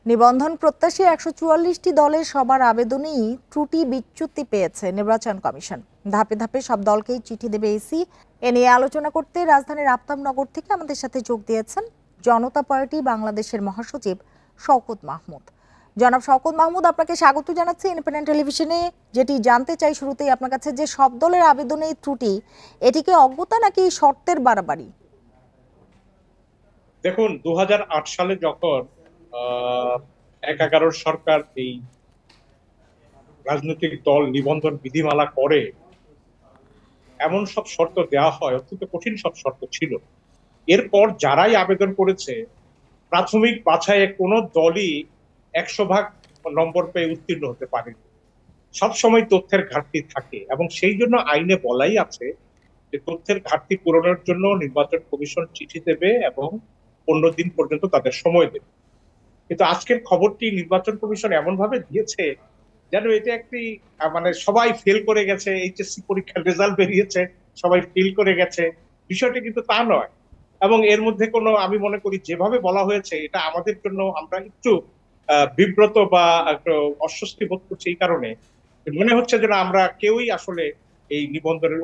নিবন্ধন প্রত্যাশী ১৪৪টি দলের সবার আবেদনেই ত্রুটি বিচ্যুতি পেয়েছে নির্বাচন কমিশন। ধাপে ধাপে সব দলকেই চিঠি দেবে ইসি। এ নিয়ে আলোচনা করতে রাজধানীর আফতাবনগর থেকে আমাদের সাথে যোগ দিয়েছেন জনতা পার্টি বাংলাদেশের মহাসচিব শওকত মাহমুদ। জনাব শওকত মাহমুদ, আপনাকে স্বাগত জানাচ্ছি ইন্ডিপেন্ডেন্ট টেলিভিশনে। যেটি জানতে চাই শুরুতেই আপনার কাছে, যে সব দলের আবেদনে ত্রুটি, এটি কি অজ্ঞতা নাকি শর্তের বাড়াবাড়ি? দেখুন, ২০০৮ সালে যখন ১/১১ সরকার এই রাজনৈতিক দল নিবন্ধন বিধিমালা করে, এমন সব শর্ত দেওয়া হয়, অত্যন্ত কঠিন সব শর্ত ছিল। এরপর যারাই আবেদন করেছে, প্রাথমিক বাছাইয়ে কোনো দলই ১০০% নম্বর পেয়ে উত্তীর্ণ হতে পারেনি। সবসময় তথ্যের ঘাটতি থাকে এবং সেই জন্য আইনে বলাই আছে যে তথ্যের ঘাটতি পূরণের জন্য নির্বাচন কমিশন চিঠি দেবে এবং ১৫ দিন পর্যন্ত তাদের সময় দেবে। কিন্তু আজকের খবরটি নির্বাচন কমিশন এমন ভাবে দিয়েছে যেন এটা একটি মানে সবাই ফেল করে গেছে, এইচএসসি পরীক্ষার রেজাল্ট বেরিয়েছে, সবাই ফেল করে গেছে। বিষয়টি কিন্তু তা নয়। এবং এর মধ্যে কোনো, আমি মনে করি যেভাবে বলা হয়েছে, এটা আমাদের জন্য, আমরা একটু বিব্রত বা একটু অস্বস্তি বোধ করছি। এই কারণে মনে হচ্ছে যেন আমরা কেউই আসলে এই নিবন্ধনের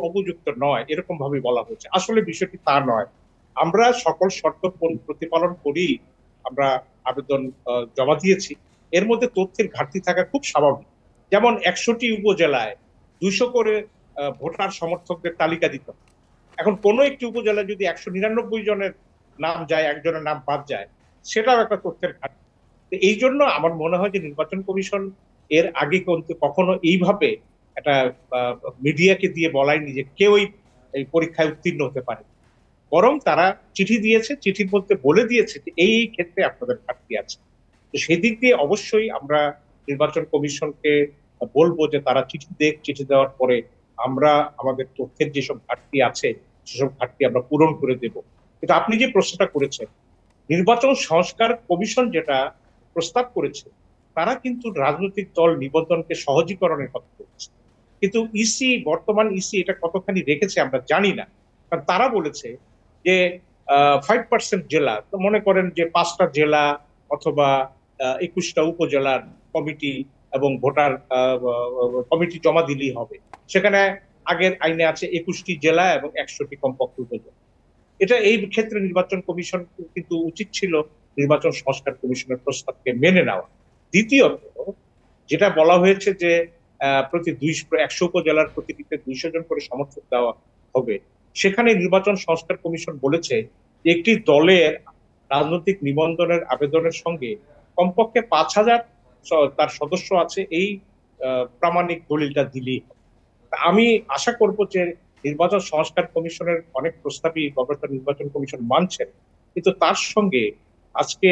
উপযুক্ত নয়, এরকম ভাবে বলা হয়েছে। আসলে বিষয়টি তা নয়। আমরা সকল শর্ত প্রতিপালন করি, আমরা আবেদন জমা দিয়েছি। এর মধ্যে তথ্যের ঘাটতি থাকা খুব স্বাভাবিক। যেমন ১০০টি উপজেলায় ২০০ করে ভোটার সমর্থকদের তালিকা দিত। এখন কোন একটি উপজেলায় যদি ১৯৯ জনের নাম যায়, একজনের নাম বাদ যায়, সেটাও একটা তথ্যের ঘাটতি। এই জন্য আমার মনে হয় যে নির্বাচন কমিশন এর আগে কিন্তু কখনো এইভাবে একটা মিডিয়াকে দিয়ে বলায়নি যে কেউই এই পরীক্ষায় উত্তীর্ণ হতে পারে। বরং তারা চিঠি দিয়েছে, চিঠির মধ্যে বলে দিয়েছে যে এই ক্ষেত্রে আপনাদের ঘাটতি আছে। তো সেই দিক দিয়ে অবশ্যই আমরা নির্বাচন কমিশনকে বলবো যে তারা চিঠি দেখ, চিঠি দেওয়ার পরে আমরা আমাদের তথ্যের যেসব ঘাটতি আছে সেসব ঘাটতি আমরা পূরণ করে দেব। কিন্তু আপনি যে প্রশ্নটা করেছেন, নির্বাচন সংস্কার কমিশন যেটা প্রস্তাব করেছে, তারা কিন্তু রাজনৈতিক দল নিবন্ধনকে সহজীকরণের কথা বলেছে। কিন্তু ইসি, বর্তমান ইসি এটা কতখানি রেখেছে আমরা জানি না। কারণ তারা বলেছে যে 5% জেলা, তো মনে করেন যে 5টা জেলা অথবা 21টা উপজেলার কমিটি এবং ভোটার কমিটি জমা দিলেই হবে। সেখানে আগের আইনে আছে 21টি জেলা এবং 100টি কমপক্ষে উপজেলা। এটা এই ক্ষেত্রে নির্বাচন কমিশন কিন্তু উচিত ছিল নির্বাচন সংস্কার কমিশনের প্রস্তাবকে মেনে নেওয়া। দ্বিতীয়ত, যেটা বলা হয়েছে যে প্রতি 100 উপজেলার প্রতিটিতে 200 জন করে সমর্থক দেওয়া হবে, সেখানে নির্বাচন সংস্কার কমিশন বলেছে একটি দলের রাজনৈতিক নিবন্ধনের আবেদনের সঙ্গে কমপক্ষে 5,000 তার সদস্য আছে, এই প্রামাণিক দলিলটা দিলেই। আমি আশা করব যে নির্বাচন সংস্কার কমিশনের অনেক প্রস্তাবই গবেষণা নির্বাচন কমিশন মানছেন, কিন্তু তার সঙ্গে আজকে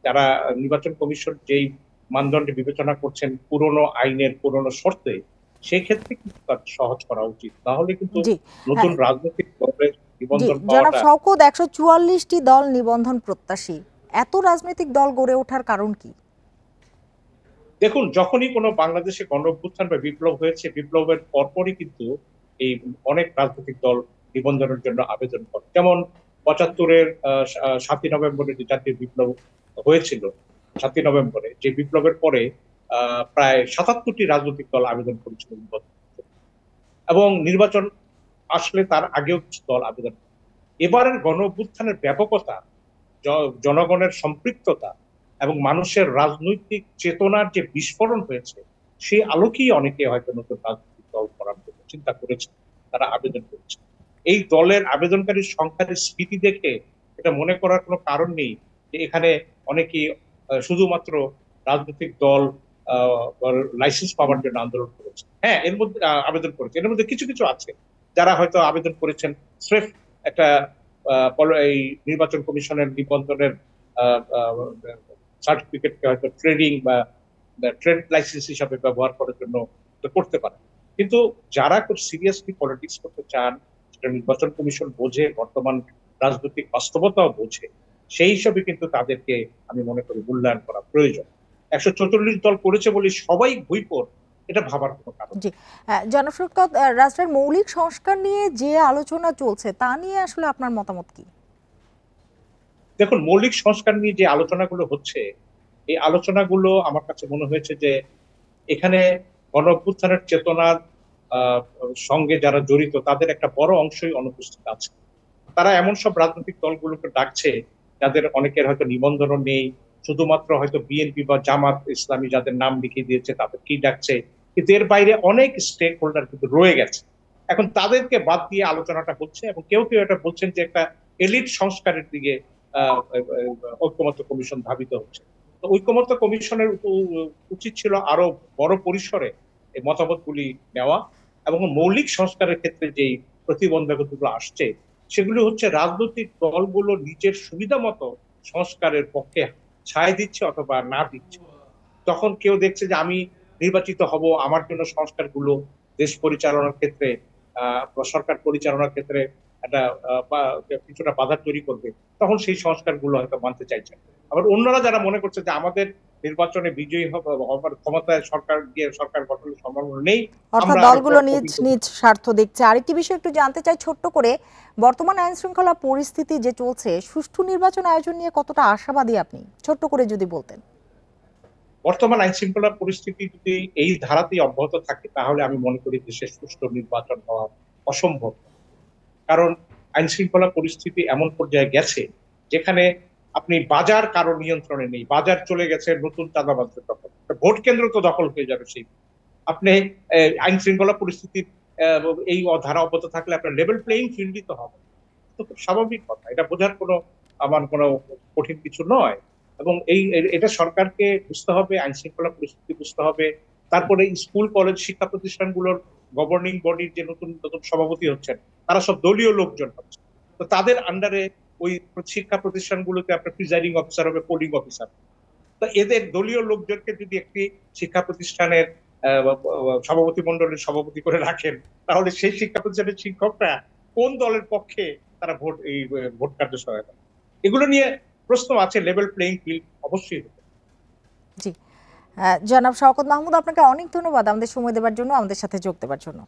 যারা নির্বাচন কমিশন যেই মানদণ্ডে বিবেচনা করছেন পুরনো আইনের পুরনো শর্তে, সেই ক্ষেত্রে কিন্তু তার সহজ করা উচিত। তাহলে কিন্তু জি, নতুন রাজনৈতিক দলের নিবন্ধন জনাব পাওয়াটা। শওকত, ১৪৪টি দল নিবন্ধন প্রত্যাশী, এত রাজনৈতিক দল গড়ে ওঠার কারণ কি? দেখুন, যখনই কোনো বাংলাদেশে গণ অভ্যুত্থান বা বিপ্লব হয়েছে, বিপ্লবের পরপরই কিন্তু এই অনেক রাজনৈতিক দল নিবন্ধনের জন্য আবেদন করে। যেমন ৭৫-এর ৭ই নভেম্বরে যে জাতীয় বিপ্লব হয়েছিল, ৭ই নভেম্বরে যে বিপ্লবের পরে প্রায় ৭৭টি রাজনৈতিক দল আবেদন করেছিল নিবন্ধন, এবং নির্বাচন আসলে তার আগেও কিছু দল আবেদন করে। এবারের গণ অভ্যুত্থানের ব্যাপকতা, জনগণের সম্পৃক্ততা এবং মানুষের রাজনৈতিক চেতনার যে বিস্ফোরণ হয়েছে, সেই আলোকেই অনেকে হয়তো নতুন রাজনৈতিক দল করার জন্য চিন্তা করেছে, তারা আবেদন করেছে। এই দলের আবেদনকারীর সংখ্যার স্ফীতি দেখে এটা মনে করার কোনো কারণ নেই যে এখানে অনেকেই শুধুমাত্র রাজনৈতিক দল লাইসেন্স পাওয়ার জন্য আন্দোলন করেছে। হ্যাঁ, এর মধ্যে আবেদন করেছে, এর মধ্যে কিছু কিছু আছে যারা হয়তো আবেদন করেছেন স্রেফ একটা এই নির্বাচন কমিশনের নিবন্ধনের সার্টিফিকেটকে হয়তো ট্রেডিং বা ট্রেড লাইসেন্স হিসাবে ব্যবহার করার জন্য করতে পারে। কিন্তু যারা খুব সিরিয়াসলি পলিটিক্স করতে চান, সেটা নির্বাচন কমিশন বোঝে, বর্তমান রাজনৈতিক বাস্তবতাও বোঝে, সেই হিসাবে কিন্তু তাদেরকে আমি মনে করি মূল্যায়ন করা প্রয়োজন। ১৪৪ দল করেছে বলে সবাই ভুইপোর, এটা ভাবার কোনো কারণ। জি, জনাব শওকত, রাষ্ট্রের মৌলিক সংস্কার নিয়ে যে আলোচনা চলছে তা নিয়ে আসলে আপনার মতামত কি? দেখুন, মৌলিক সংস্কার নিয়ে যে আলোচনাগুলো হচ্ছে, এই আলোচনাগুলো আমার কাছে মনে হয়েছে যে এখানে গণ অভ্যুত্থানের চেতনার আহ, সঙ্গে যারা জড়িত তাদের একটা বড় অংশই অনুপস্থিত আছে। তারা এমন সব রাজনৈতিক দলগুলোকে ডাকছে যাদের অনেকের হয়তো নিবন্ধনও নেই, শুধুমাত্র হয়তো বিএনপি বা জামাত ইসলামী যাদের নাম লিখিয়ে দিয়েছে তাদেরকেই ডাকছে, কিন্তু এর বাইরে অনেক স্টেক হোল্ডার কিন্তু রয়ে গেছে। এখন তাদেরকে বাদ দিয়ে আলোচনাটা হচ্ছে এবং কেউ কেউ এটা বলছেন যে একটা এলিট সংস্কারের দিকে ঐকমত্য কমিশন ধাবিত হচ্ছে। তো ঐকমত্য কমিশনের উচিত ছিল আরো বড় পরিসরে এই মতামতগুলি নেওয়া এবং মৌলিক সংস্কারের ক্ষেত্রে যেই প্রতিবন্ধকতাগুলো আসছে সেগুলি হচ্ছে রাজনৈতিক দলগুলো নিজের সুবিধা মতো সংস্কারের পক্ষে ছায় দিচ্ছে অথবা না দিচ্ছে। তখন কেউ দেখছে যে আমি নির্বাচিত হব, আমার জন্য সংস্কারগুলো দেশ পরিচালনার ক্ষেত্রে সরকার পরিচালনার ক্ষেত্রে একটা কিছুটা বাধা তৈরি করবে, তখন সেই সংস্কারগুলো হয়তো মানতে চাইছে। আবার অন্যরা যারা মনে করছে যে আমাদের নির্বাচনে বিজয়ী হবার ক্ষমতায় সরকার গিয়ে সরকার গঠনের সম্ভাবনা নেই, অর্থাৎ আমরা দলগুলো নিজ নিজ স্বার্থ দেখছে। আরেকটি বিষয় একটু জানতে চাই ছোট্ট করে, বর্তমান আইন শৃঙ্খলা পরিস্থিতি যে চলছে, সুষ্ঠু নির্বাচন আয়োজন নিয়ে কতটা আশাবাদী আপনি, ছোট্ট করে যদি বলতেন। বর্তমান আইন শৃঙ্খলা পরিস্থিতি যদি এই ধারাতেই অব্যাহত থাকে তাহলে আমি মনে করি দেশে সুষ্ঠু নির্বাচন হওয়া অসম্ভব। কারণ আইন শৃঙ্খলা পরিস্থিতি এমন পর্যায়ে গেছে যেখানে আপনি বাজার কারো নিয়ন্ত্রণে নেই, বাজার চলে গেছে নতুন চাঁদাবাজদের দখল, ভোট কেন্দ্র তো দখল হয়ে যাবে সেই। আপনি আইন শৃঙ্খলা পরিস্থিতির এই ধারা অব্যাহত থাকলে আপনার লেভেল প্লেইং ফিল্ডই তো হবে। তো খুব স্বাভাবিক কথা, এটা বোঝার আমার কোনো কঠিন কিছু নয়। এবং এটা সরকারকে বুঝতে হবে, আইন শৃঙ্খলা পরিস্থিতি বুঝতে হবে। তারপরে স্কুল কলেজ শিক্ষা প্রতিষ্ঠানগুলোর গভর্নিং বডির যে নতুন নতুন সভাপতি হচ্ছেন তারা সব দলীয় লোকজন হচ্ছে। তো তাদের আন্ডারে ওই শিক্ষা প্রতিষ্ঠানগুলোতে আপনার প্রিজাইডিং অফিসার হবে, পোলিং অফিসার। তো এদের দলীয় লোকজনকে যদি একটি শিক্ষা প্রতিষ্ঠানের সভাপতি মন্ডলের সভাপতি করে রাখেন, তাহলে সেই শিক্ষা প্রতিষ্ঠানের শিক্ষকরা কোন দলের পক্ষে তারা ভোট কার্য সহায়তা, এগুলো নিয়ে প্রশ্ন আছে। লেভেল প্লেইং ফিল্ড অবশ্যই হবে। জি, জনাব শওকত মাহমুদ, আপনাকে অনেক ধন্যবাদ আমাদের সময় দেওয়ার জন্য, আমাদের সাথে যোগ দেওয়ার জন্য।